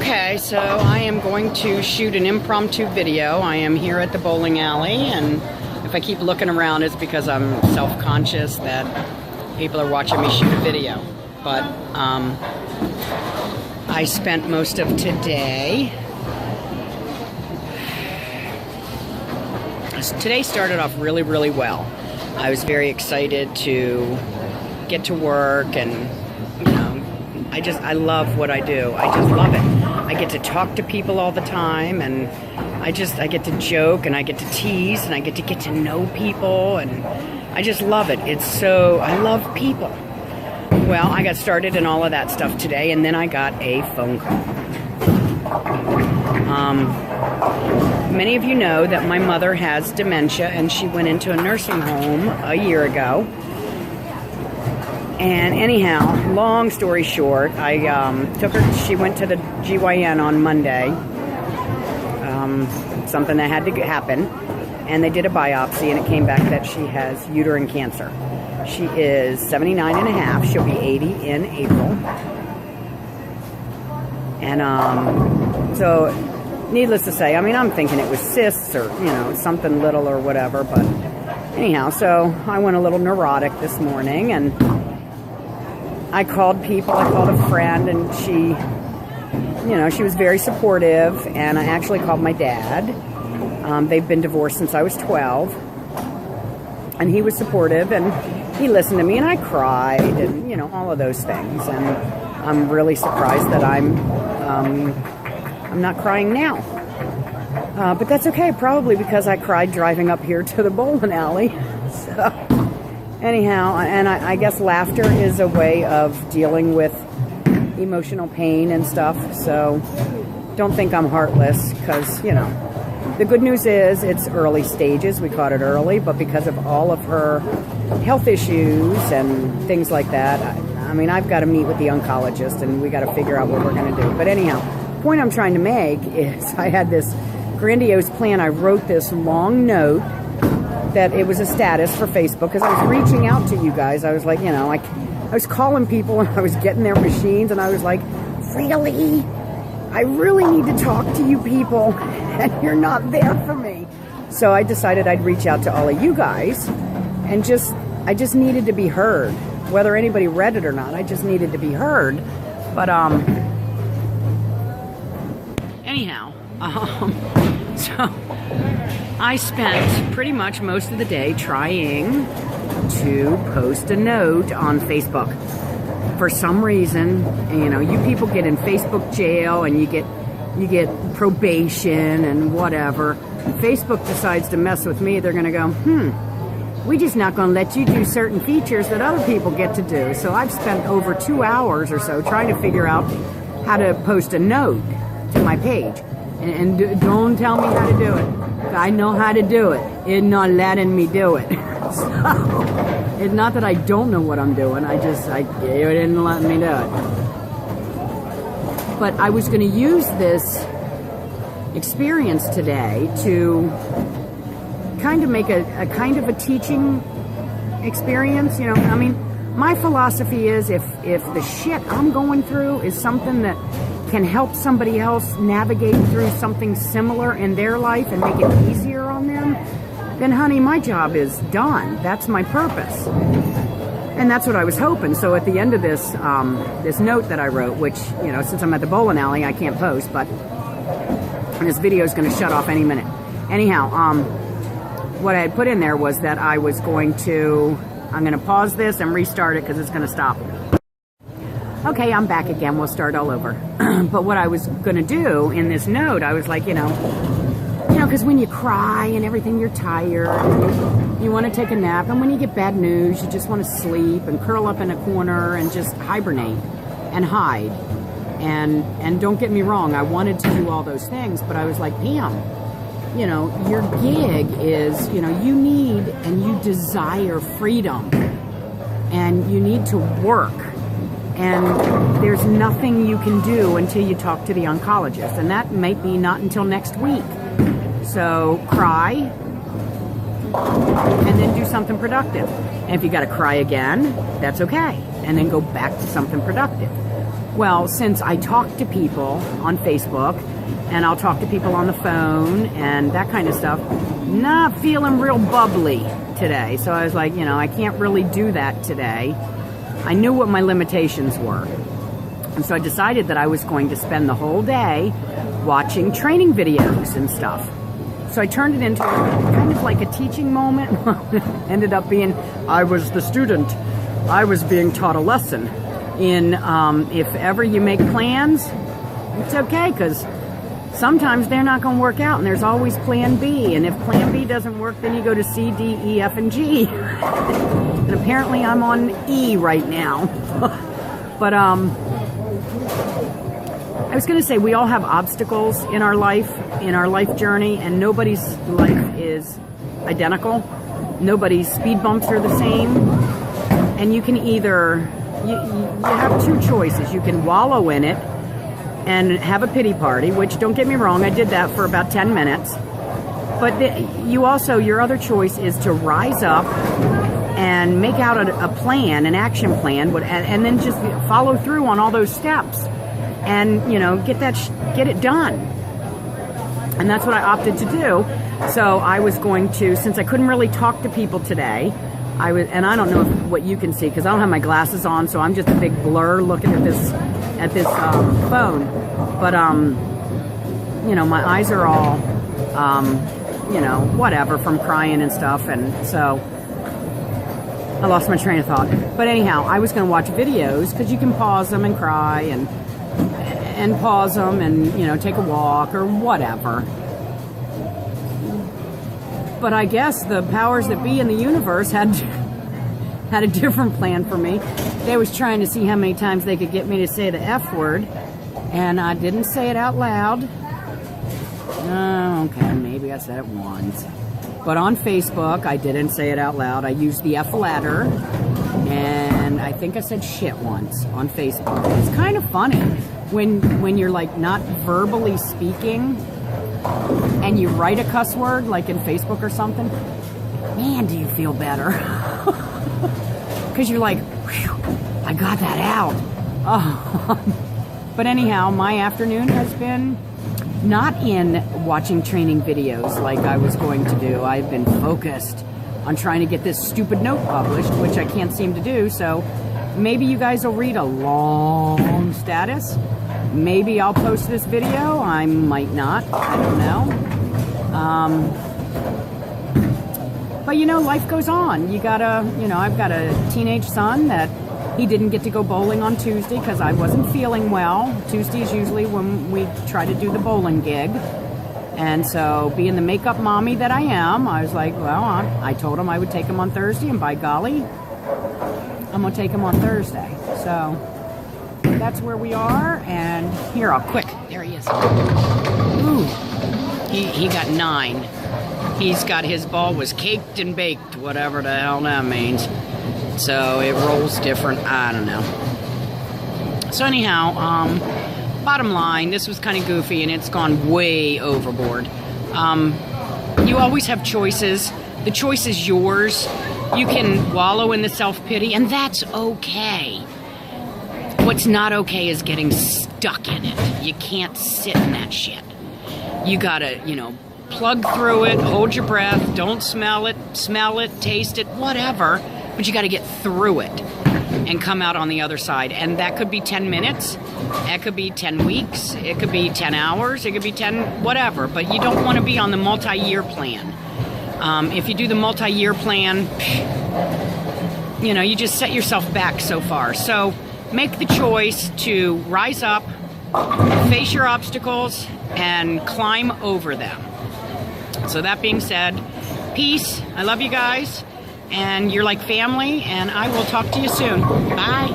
Okay, so I am going to shoot an impromptu video. I am here at the bowling alley, and if I keep looking around, it's because I'm self-conscious that people are watching me shoot a video. But I spent most of today. Today started off really, really well. I was very excited to get to work, and I love what I do. I just love it. I get to talk to people all the time, and I get to joke, and I get to tease, and I get to know people, and I just love it. I love people. Well, I got started in all of that stuff today, and then I got a phone call. Many of you know that my mother has dementia, and she went into a nursing home a year ago. And anyhow, long story short, I took her. She went to the GYN on Monday. Something that had to happen, and they did a biopsy, and it came back that she has uterine cancer. She is 79 and a half. She'll be 80 in April. And so, needless to say, I'm thinking it was cysts or something little or whatever. But anyhow, so I went a little neurotic this morning, and I called people. I called a friend, and she was very supportive. And I actually called my dad. They've been divorced since I was 12. And he was supportive, and he listened to me, and I cried, and, all of those things. And I'm really surprised that I'm not crying now. But that's okay, probably because I cried driving up here to the bowling alley. So, anyhow, and I guess laughter is a way of dealing with emotional pain and stuff. So don't think I'm heartless, because, the good news is it's early stages. We caught it early, but because of all of her health issues and things like that, I've got to meet with the oncologist, and we got to figure out what we're going to do. But anyhow, the point I'm trying to make is I had this grandiose plan. I wrote this long note that it was a status for Facebook, because I was reaching out to you guys. I was like, I was calling people, and I was getting their machines, and I was like, really? I really need to talk to you people, and you're not there for me. So I decided I'd reach out to all of you guys, and I just needed to be heard. Whether anybody read it or not, I just needed to be heard. But anyhow, so I spent pretty much most of the day trying to post a note on Facebook. For some reason, you people get in Facebook jail, and you get probation and whatever. Facebook decides to mess with me. They're going to go, we're just not going to let you do certain features that other people get to do. So I've spent over 2 hours or so trying to figure out how to post a note to my page. And don't tell me how to do it. I know how to do it. It's not letting me do it. So, it's not that I don't know what I'm doing. It didn't let me do it. But I was going to use this experience today to kind of make a kind of a teaching experience. My philosophy is if the shit I'm going through is something that can help somebody else navigate through something similar in their life and make it easier on them, then honey, my job is done. That's my purpose. And that's what I was hoping. So at the end of this this note that I wrote, which, since I'm at the bowling alley, I can't post, but this video is going to shut off any minute. Anyhow, what I had put in there was that I'm going to pause this and restart it, because it's going to stop. Okay, I'm back again. We'll start all over. But what I was going to do in this note, I was like, because when you cry and everything, you're tired, and you want to take a nap, and when you get bad news, you just want to sleep and curl up in a corner and just hibernate and hide. And don't get me wrong, I wanted to do all those things, but I was like, Pam, your gig is, you need and you desire freedom, and you need to work. And there's nothing you can do until you talk to the oncologist, and that might be not until next week. So cry, and then do something productive. And if you got to cry again, that's okay. And then go back to something productive. Well, since I talk to people on Facebook, and I'll talk to people on the phone and that kind of stuff, not feeling real bubbly today. So I was like, you know, I can't really do that today. I knew what my limitations were. And so I decided that I was going to spend the whole day watching training videos and stuff. So I turned it into kind of like a teaching moment. Ended up being, I was the student. I was being taught a lesson in if ever you make plans, it's okay, because sometimes they're not going to work out, and there's always plan B. And if plan B doesn't work, then you go to C, D, E, F, and G. And apparently I'm on E right now. But I was going to say, we all have obstacles in our life journey, and nobody's life is identical. Nobody's speed bumps are the same. And you can either, you have two choices. You can wallow in it and have a pity party, which, don't get me wrong, I did that for about 10 minutes. But you also, your other choice is to rise up and make out a plan, an action plan, and then just follow through on all those steps, and, you know, get it done. And that's what I opted to do. So I was going to, since I couldn't really talk to people today, and I don't know what you can see because I don't have my glasses on, so I'm just a big blur looking at this phone. But you know, my eyes are all you know, whatever, from crying and stuff, and so I lost my train of thought. But anyhow, I was going to watch videos because you can pause them and cry, and pause them and, you know, take a walk or whatever. But I guess the powers that be in the universe had a different plan for me. They was trying to see how many times they could get me to say the F word, and I didn't say it out loud. Oh, okay, maybe I said it once. But on Facebook, I didn't say it out loud. I used the F letter, and I think I said shit once on Facebook. It's kind of funny when you're like not verbally speaking and you write a cuss word like in Facebook or something. Man, do you feel better? Because you're like, whew, I got that out. Oh. But anyhow, my afternoon has been not in watching training videos like I was going to do. I've been focused on trying to get this stupid note published, which I can't seem to do. So maybe you guys will read a long status. Maybe I'll post this video. I might not. I don't know. But, you know, life goes on. You gotta, you know, I've got a teenage son that he didn't get to go bowling on Tuesday because I wasn't feeling well. Tuesday is usually when we try to do the bowling gig. And so, being the makeup mommy that I am, I was like, well, I told him I would take him on Thursday, and by golly, I'm going to take him on Thursday. So, that's where we are. And here, quick, there he is. Ooh, he got 9. He's got, his ball was caked and baked, whatever the hell that means. So it rolls different, I don't know. So anyhow, bottom line, this was kind of goofy and it's gone way overboard. You always have choices. The choice is yours. You can wallow in the self-pity, and that's okay. What's not okay is getting stuck in it. You can't sit in that shit. You gotta, you know, plug through it, hold your breath, don't smell it, taste it, whatever, but you got to get through it and come out on the other side. And that could be 10 minutes, that could be 10 weeks, it could be 10 hours, it could be 10 whatever, but you don't want to be on the multi-year plan. If you do the multi-year plan, you know, you just set yourself back so far. So make the choice to rise up, face your obstacles, and climb over them. So that being said, peace. I love you guys, and you're like family, and I will talk to you soon. Bye.